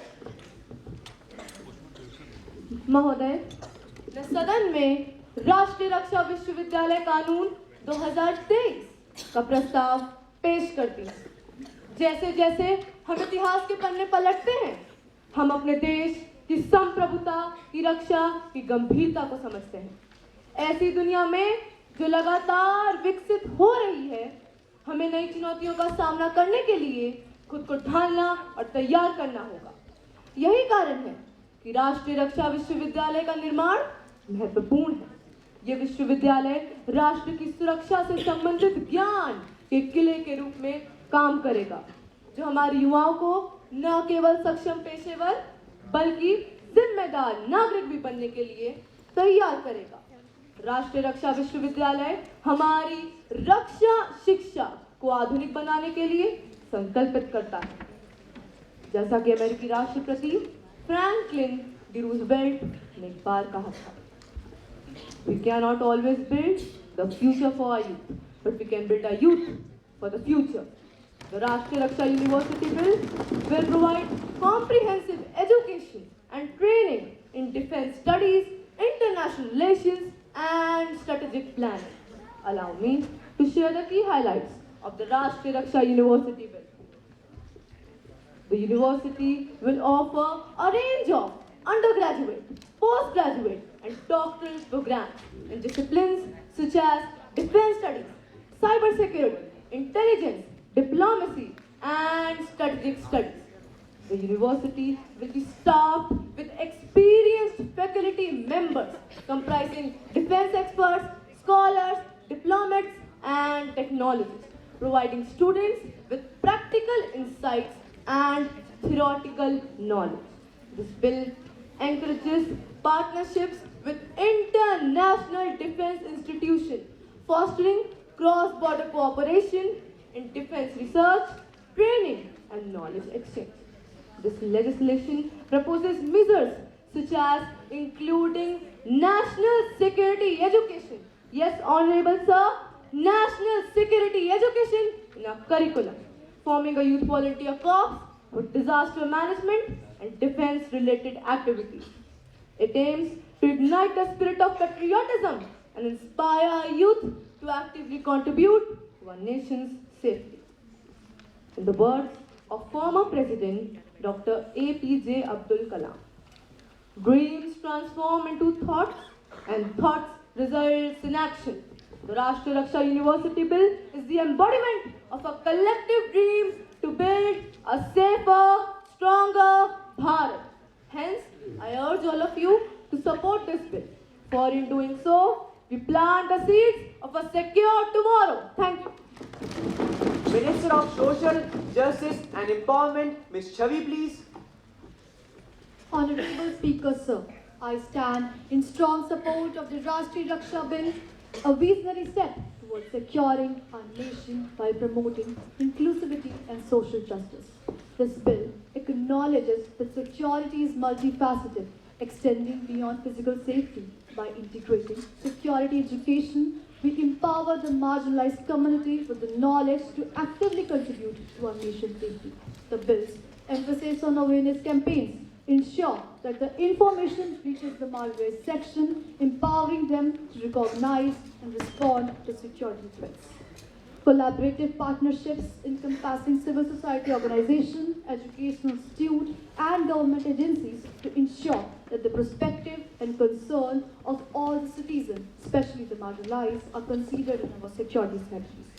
महोदय, मैं सदन में राष्ट्रीय रक्षा विश्वविद्यालय कानून 2023 का प्रस्ताव पेश करती हूँ। जैसे जैसे हम इतिहास के पन्ने पलटते हैं, हम अपने देश की संप्रभुता की रक्षा की गंभीरता को समझते हैं। ऐसी दुनिया में जो लगातार विकसित हो रही है, हमें नई चुनौतियों का सामना करने के लिए खुद को ढालना और तैयार करना होगा। यही कारण है कि राष्ट्रीय रक्षा विश्वविद्यालय का निर्माण महत्वपूर्ण है। यह विश्वविद्यालय राष्ट्र की सुरक्षा से संबंधित ज्ञान के किले के रूप में काम करेगा, जो हमारे युवाओं को न केवल सक्षम पेशेवर बल्कि जिम्मेदार नागरिक भी बनने के लिए तैयार करेगा। राष्ट्रीय रक्षा विश्वविद्यालय हमारी रक्षा शिक्षा को आधुनिक बनाने के लिए संकल्पित करता है। जैसा कि अमेरिकी राष्ट्रपति फ्रैंकलिन डी रूजवेल्ट ने एक बार कहा था, We cannot always build the future for our youth, but we can build a youth for the future. The Rashtriya Raksha University Bill will provide comprehensive education and training in defense studies, international relations, and strategic planning. Allow me to share the key highlights of the Rashtriya Raksha University Bill. The university will offer a range of undergraduate, postgraduate, and doctoral programs in disciplines such as defense studies, cybersecurity, intelligence, diplomacy, and strategic studies. The university will be staffed with experienced faculty members comprising defense experts, scholars, diplomats, and technologists, providing students with practical insights and theoretical knowledge. This bill encourages partnerships with international defense institutions, fostering cross-border cooperation in defense research, training, and knowledge exchange. This legislation proposes measures such as including national security education. Yes, Honorable Sir, national security education in our curriculum, forming a youth volunteer corps for disaster management and defense-related activities. It aims to ignite the spirit of patriotism and inspire our youth to actively contribute to our nation's safety. In the words of former President Dr. APJ Abdul Kalam, dreams transform into thoughts and thoughts results in action. The Rashtriya Raksha University Bill is the embodiment of a collective dream to build a safer, stronger Bharat. Hence, I urge all of you to support this bill. For in doing so, we plant the seeds of a secure tomorrow. Thank you. Minister of Social Justice and Empowerment, Ms. Chavi, please. Honorable Speaker, sir, I stand in strong support of the Rashtriya Raksha Bill, a visionary step towards securing our nation by promoting inclusivity and social justice. This bill acknowledges that security is multifaceted, extending beyond physical safety. By integrating security education, we empower the marginalized community with the knowledge to actively contribute to our nation's safety. The bill's emphasis on awareness campaigns ensure that the information reaches the marginalized section, empowering them to recognize and respond to security threats. Collaborative partnerships encompassing civil society organizations, educational institutes, and government agencies to ensure that the perspective and concern of all the citizens, especially the marginalized, are considered in our security strategies.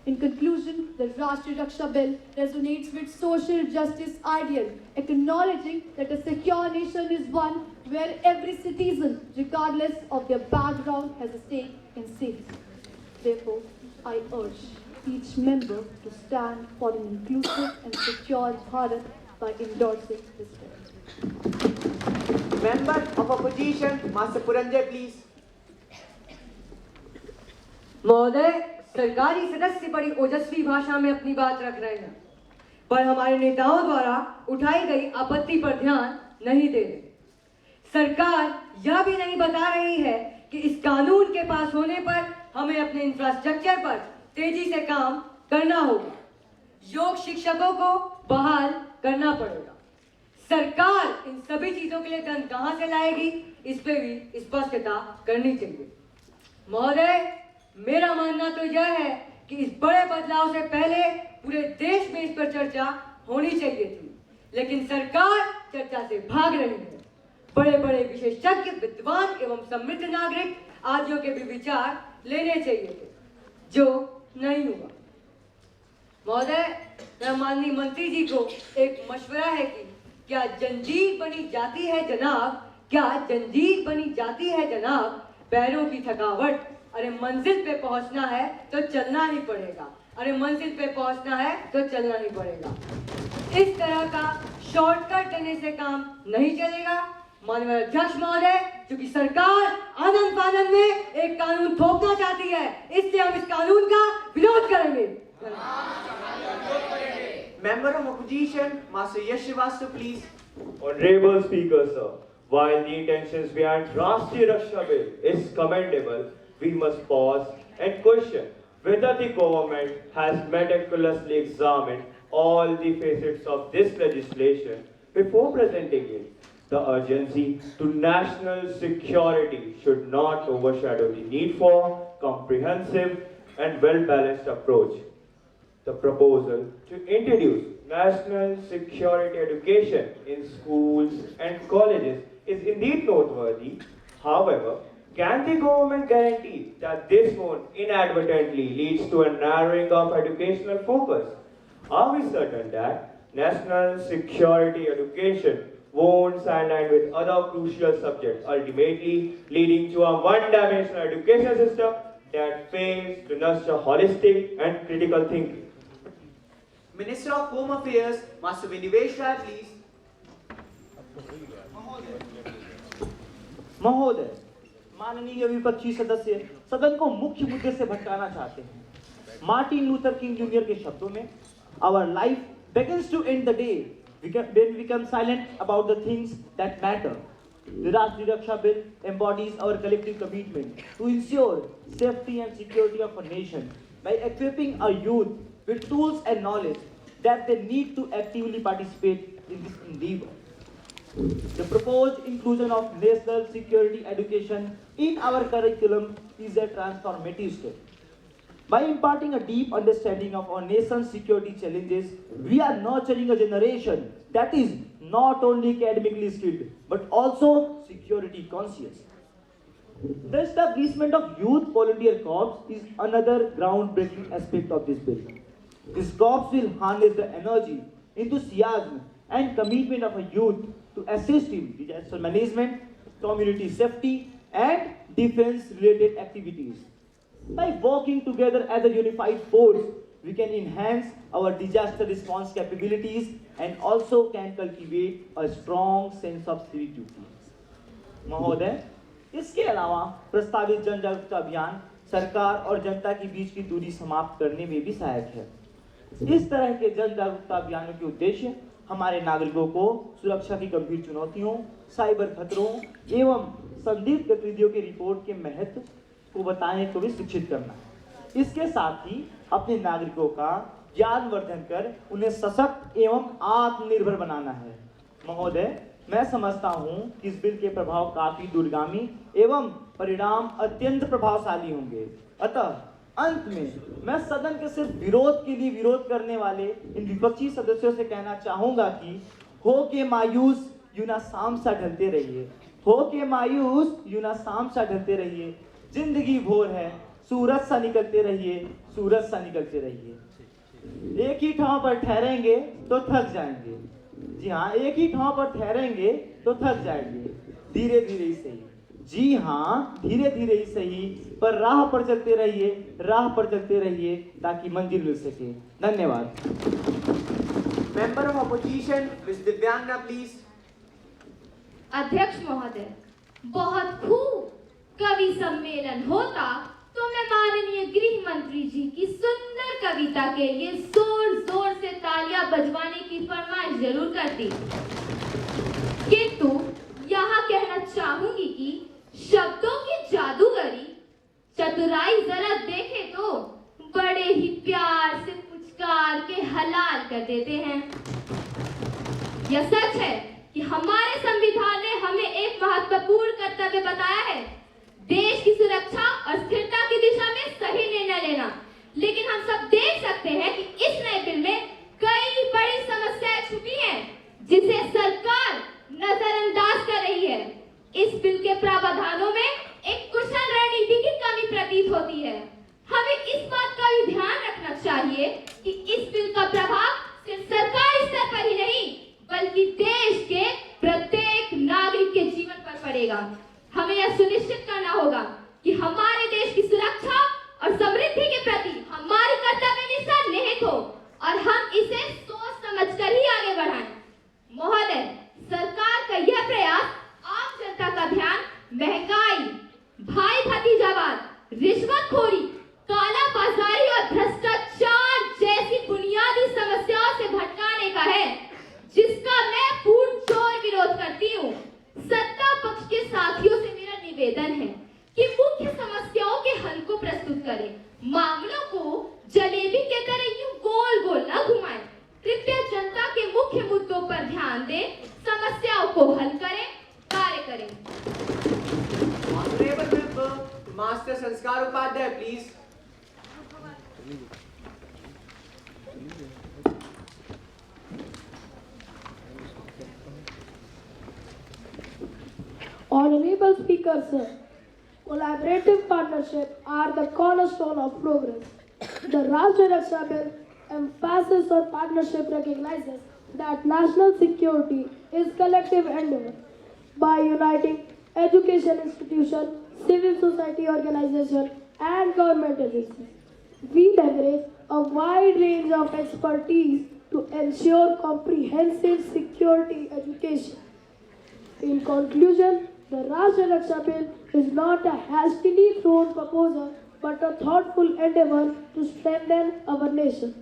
In conclusion, the Rashtriya Raksha Bill resonates with social justice ideal, acknowledging that a secure nation is one where every citizen, regardless of their background, has a stake in safety. Therefore, I urge each member to stand for an inclusive and secure Bharat by endorsing this bill. Member of Opposition, Master Puranjay, please. महोदय, सरकारी सदस्य बड़ी ओजस्वी भाषा में अपनी बात रख रहे हैं, पर हमारे नेताओं द्वारा उठाई गई आपत्ति पर ध्यान नहीं दे रहे। सरकार यह भी नहीं बता रही है कि इस कानून के पास होने पर हमें अपने इंफ्रास्ट्रक्चर पर तेजी से काम करना होगा। योग शिक्षकों को बहाल करना पड़ेगा। सरकार इन सभी चीजों के लिए धन कहां से लाएगी, इस पे भी स्पष्टता करनी चाहिए। महोदय, मेरा मानना तो यह है कि इस बड़े बदलाव से पहले पूरे देश में इस पर चर्चा होनी चाहिए थी, लेकिन सरकार चर्चा से भाग रही है। बड़े बड़े विशेषज्ञ, विद्वान एवं समृद्ध नागरिक आदियों के भी विचार लेने चाहिए थे, जो नहीं हुआ। महोदय, मैं माननीय मंत्री जी को एक मशवरा है कि क्या जंजीर बनी जाती है जनाब, क्या जंजीर बनी जाती है जनाब, पैरों की थकावट, अरे मंजिल पे पहुंचना है तो चलना ही पड़ेगा, अरे मंजिल पे पहुंचना है तो चलना ही पड़ेगा। इस तरह का शॉर्टकट देने से काम नहीं चलेगा। माननीय अध्यक्ष महोदय, क्योंकि सरकार आनंद फानंद में एक कानून थोपना चाहती है, इसलिए हम इस कानून का विरोध करेंगे। Member of Opposition, Master Yash Srivastava, please. Honorable Speaker, sir, while the intentions behind Rashtriya Raksha Bill is commendable, we must pause and question whether the government has meticulously examined all the facets of this legislation before presenting it. The urgency to national security should not overshadow the need for comprehensive and well-balanced approach. The proposal to introduce national security education in schools and colleges is indeed noteworthy. However, can the government guarantee that this won't inadvertently leads to a narrowing of educational focus? Are we certain that national security education won't sideline with other crucial subjects, ultimately leading to a one-dimensional education system that fails to nurture holistic and critical thinking? Minister of Home Affairs, Master Vinivesh Rai, please. महोदय, माननीय विपक्षी सदस्य सदन को मुख्य मुद्दे से भटकाना चाहते हैं। मार्टिन लूथर किंग जूनियर के शब्दों में, our life begins to end the day when we become silent about the things that matter. The Rashtriya Raksha Bill embodies our collective commitment to ensure safety and security of our nation by equipping our youth with tools and knowledge that they need to actively participate in this endeavor. The proposed inclusion of national security education in our curriculum is a transformative step. By imparting a deep understanding of our nation's security challenges, we are nurturing a generation that is not only academically skilled but also security conscious. The establishment of Youth Volunteer Corps is another groundbreaking aspect of this bill. These corps will harness the energy, enthusiasm, and commitment of a youth to assist in disaster management, community safety, and defense-related activities. By working together as a unified force, we can enhance our disaster response capabilities and also can cultivate a strong sense of civic duty. महोदय, इसके अलावा प्रस्तावित जन जागरूकता अभियान सरकार और जनता के बीच की दूरी समाप्त करने में भी सहायक है। इस तरह के जन जागरूकता अभियानों के उद्देश्य हमारे नागरिकों को सुरक्षा की गंभीर चुनौतियों, साइबर खतरों एवं संदिग्ध गतिविधियों की रिपोर्ट के महत्व को बताने को भी शिक्षित करना है। इसके साथ ही अपने नागरिकों का ज्ञानवर्धन कर उन्हें सशक्त एवं आत्मनिर्भर बनाना है। महोदय, मैं समझता हूं कि इस बिल के प्रभाव काफी दूरगामी एवं परिणाम अत्यंत प्रभावशाली होंगे। अतः अंत में मैं सदन के सिर्फ विरोध के लिए विरोध करने वाले इन विपक्षी सदस्यों से कहना चाहूंगा कि हो के मायूस यूं ना शाम सा ढलते रहिए, हो के मायूस यूं ना शाम सा ढलते रहिए, जिंदगी भोर है सूरज सा निकलते रहिए, सूरज सा निकलते रहिए। एक ही ठाव पर ठहरेंगे तो थक जाएंगे। जी हाँ, एक ही ठाव पर ठहरेंगे तो थक जाएंगे। धीरे धीरे ही सही, जी हाँ, धीरे धीरे ही सही, पर राह पर चलते रहिए, राह पर चलते रहिए ताकि मंजिल मिल सके। धन्यवाद। Member of opposition miss Divyangana please. अध्यक्ष महोदय, बहुत खूब। कवि सम्मेलन होता तो मैं माननीय गृह मंत्री जी की सुंदर कविता के लिए जोर जोर से तालियां बजवाने की फरमाइश जरूर करती, किंतु यहाँ कहना चाहूंगी कि शब्दों की जादूगरी चतुराई जरा देखे तो बड़े ही प्यार से पुचकार के हलाल कर देते हैं। यह सच है कि हमारे संविधान ने हमें एक महत्वपूर्ण कर्तव्य बताया है, देश की सुरक्षा और स्थिरता की दिशा में सही निर्णय लेना। लेकिन हम सब देख सकते हैं कि इस नए बिल में कई बड़ी समस्याएं छुपी हैं, जिसे सरकार नजरअंदाज कर रही है। इस बिल के प्रावधानों में एक कुशल रणनीति की कमी प्रतीत होती है। हमें इस बात का भी ध्यान रखना चाहिए कि इस बिल का प्रभाव सिर्फ सरकारी स्तर पर ही नहीं, बल्कि देश के प्रत्येक नागरिक के जीवन पर पड़ेगा। हमें यह सुनिश्चित करना होगा कि हमारे देश की सुरक्षा और समृद्धि के प्रति हमारी कर्तव्य निष्ठा निहित हो और हम इसे सोच समझकर ही आगे बढ़ाएं। महोदय, सरकार का यह प्रयास आम जनता का ध्यान महंगाई, भाई भतीजावाद, रिश्वतखोरी, काला बाजारी और भ्रष्टाचार जैसी बुनियादी समस्याओं से भटकाने का है, जिसका मैं पूर्ण जोर विरोध करती हूँ। सत्ता पक्ष के साथियों से मेरा निवेदन है कि मुख्य समस्याओं के हल को प्रस्तुत करें, मामलों को जलेबी के तरह यूं गोल गोल न घुमाएं। कृपया जनता के मुख्य मुद्दों पर ध्यान दें, समस्याओं को हल करें, कार्य करें। Honourable member master Sanskar Upadhyay please. Honorable Speaker, sir, collaborative partnerships are the cornerstone of progress. The Rashtriya Raksha Bill emphasis on partnership recognizes that national security is collective endeavor. By uniting education institutions, civil society organizations, and government agencies, we leverage a wide range of expertise to ensure comprehensive security education. In conclusion, the Rashtriya Raksha Bill is not a hastily thrown proposal, but a thoughtful endeavor to strengthen our nation.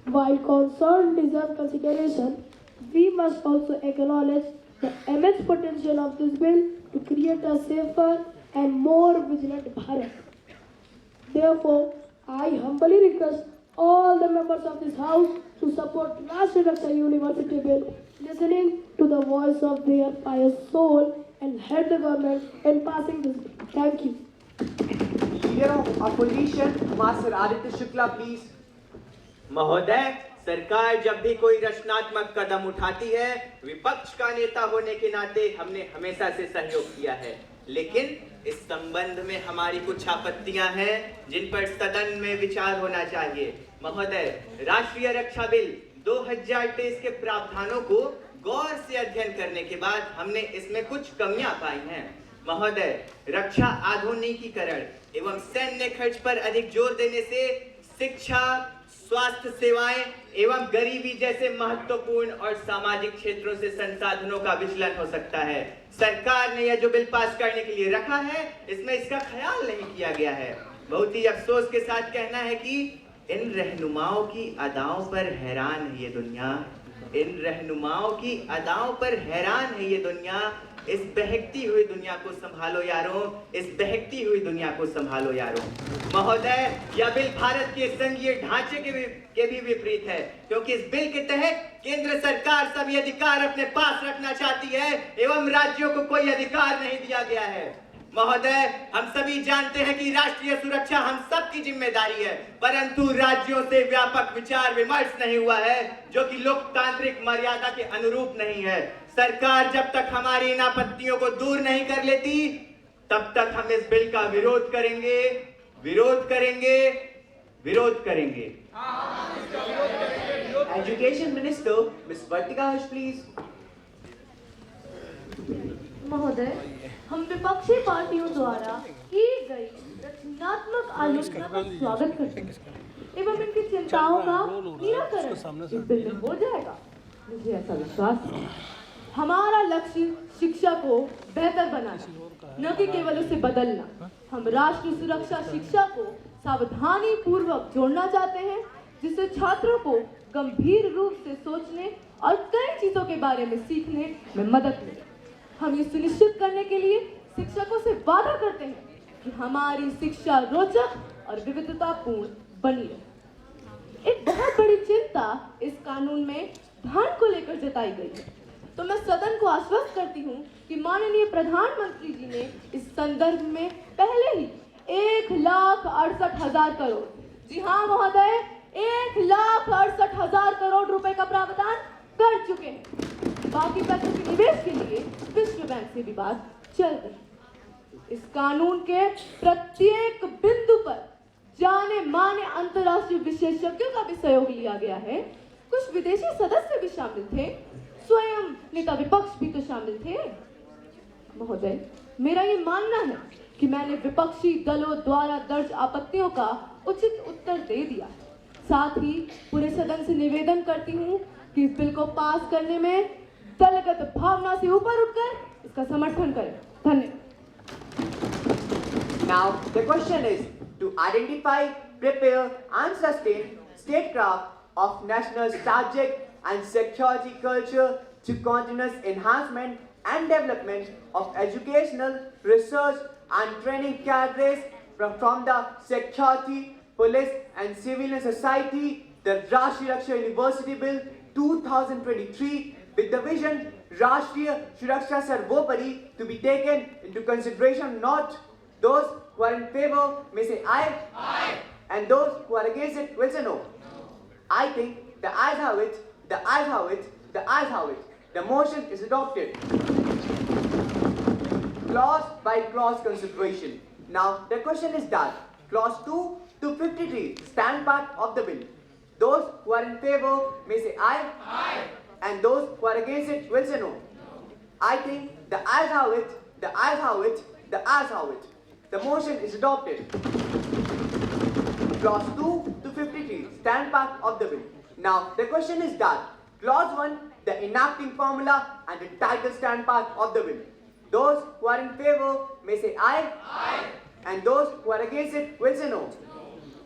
While concern deserves consideration, we must also acknowledge the immense potential of this bill to create a safer and more vigilant Bharat. Therefore, I humbly request all the members of this House to support Rashtriya Raksha University Bill listening to the voice of their pious soul and help the government in passing this bill. Thank you. Leader of opposition, Master Aditya Shukla, please. महोदय, सरकार जब भी कोई रचनात्मक कदम उठाती है, विपक्ष का नेता होने के नाते हमने हमेशा से सहयोग किया है, लेकिन इस संबंध में हमारी कुछ आपत्तियां हैं जिन पर सदन में विचार होना चाहिए। महोदय, राष्ट्रीय रक्षा बिल 2023 के प्रावधानों को गौर से अध्ययन करने के बाद हमने इसमें कुछ कमियां पाई हैं। महोदय, रक्षा आधुनिकीकरण एवं सैन्य खर्च पर अधिक जोर देने से शिक्षा, स्वास्थ्य सेवाएं एवं गरीबी जैसे महत्वपूर्ण और सामाजिक क्षेत्रों से संसाधनों का विचलन हो सकता है। सरकार ने यह जो बिल पास करने के लिए रखा है, इसमें इसका ख्याल नहीं किया गया है। बहुत ही अफसोस के साथ कहना है कि इन रहनुमाओं की अदाओं पर हैरान है ये दुनिया। इन रहनुमाओं की अदाओं पर हैरान है ये दुनिया। इस बहकती हुई दुनिया को संभालो यारों, इस बहकती हुई दुनिया को संभालो यारों। महोदय, यह बिल भारत के संघीय ढांचे के भी विपरीत है, क्योंकि इस बिल के तहत केंद्र सरकार सभी अधिकार अपने पास रखना चाहती है एवं राज्यों को कोई अधिकार नहीं दिया गया है। महोदय, हम सभी जानते हैं कि राष्ट्रीय सुरक्षा हम सबकी जिम्मेदारी है, परंतु राज्यों से व्यापक विचार विमर्श नहीं हुआ है, जो कि लोकतांत्रिक मर्यादा के अनुरूप नहीं है। सरकार जब तक हमारी इन आपत्तियों को दूर नहीं कर लेती, तब तक हम इस बिल का विरोध करेंगे, विरोध करेंगे, विरोध करेंगे। Education Minister, Ms. Vartika Harsh, please. महोदय, हम विपक्षी पार्टियों द्वारा की गई रचनात्मक आलोचना का स्वागत करते हैं एवं इनकी चिंताओं का निराकरण इस बिल में हो जाएगा। मुझे ऐसा विश्वास है। हमारा लक्ष्य शिक्षा को बेहतर बनाना, न कि केवल उसे बदलना। हम राष्ट्र सुरक्षा शिक्षा को सावधानी पूर्वक जोड़ना चाहते हैं, जिससे छात्रों को गंभीर रूप से सोचने और कई चीजों के बारे में सीखने में मदद मिले। हम ये सुनिश्चित करने के लिए शिक्षकों से वादा करते हैं कि हमारी शिक्षा रोचक और विविधतापूर्ण बनी रहे। एक बहुत बड़ी चिंता इस कानून में धन को लेकर जताई गई है, तो मैं सदन को आश्वस्त करती हूँ कि माननीय प्रधानमंत्री जी ने इस संदर्भ में पहले ही 1,68,000 करोड़, जी हाँ महोदय, 1,68,000 करोड़ रुपए का प्रावधान कर चुके हैं। बाकी पैसों के निवेश के लिए विश्व बैंक से भी बात चल रही। इस कानून के प्रत्येक बिंदु पर जाने माने अंतर्राष्ट्रीय विशेषज्ञों का भी सहयोग लिया गया है। कुछ विदेशी सदस्य भी शामिल थे, स्वयं नेता विपक्ष भी तो शामिल थे। महोदय, मेरा ये मानना है कि मैंने विपक्षी दलों द्वारा दर्ज आपत्तियों का उचित उत्तर दे दिया। साथ ही पूरे सदन से निवेदन करती हूँ कि इस बिल को पास करने में दलगत भावना से ऊपर उठकर इसका समर्थन करें। धन्यवाद। Now the question is to identify, prepare and sustain statecraft of national subject and security culture to continuous enhancement and development of educational, research and training cadres from the security, police and civilian society, the Rashtriya Raksha University Bill 2023 with the vision Rashtriya Suraksha Sarvopari to be taken into consideration. Not those who are in favor may say aye, and those who are against it will say no. I think the ayes have it, the ayes have it, the ayes have it. The motion is adopted. Clause by clause consideration. Now the question is that clause 2 to 53 stand part of the bill. Those who are in favor may say aye, and those who are against it will say no. I think the ayes have it, the ayes have it, the ayes have it. The motion is adopted. Clause 2 to 53 stand part of the bill. Now the question is that clause 1, the enacting formula and the title stand part of the bill. Those who are in favor may say aye, and those who are against it will say no.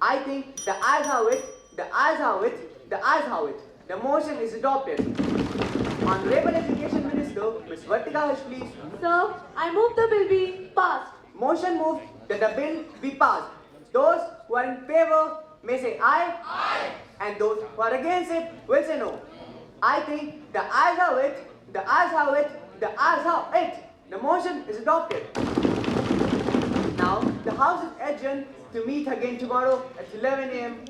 I think the ayes have it, the ayes have it, the ayes have it. The motion is adopted. Honorable Education Minister, Ms. Vartika Harsh, please. Sir, I move the bill be passed. Motion moved that the bill be passed. Those who are in favor may say aye, and those who are against it will say no. I think the ayes have it, the ayes have it, the ayes have it. The motion is adopted. Now, the House is adjourned to meet again tomorrow at 11 a.m.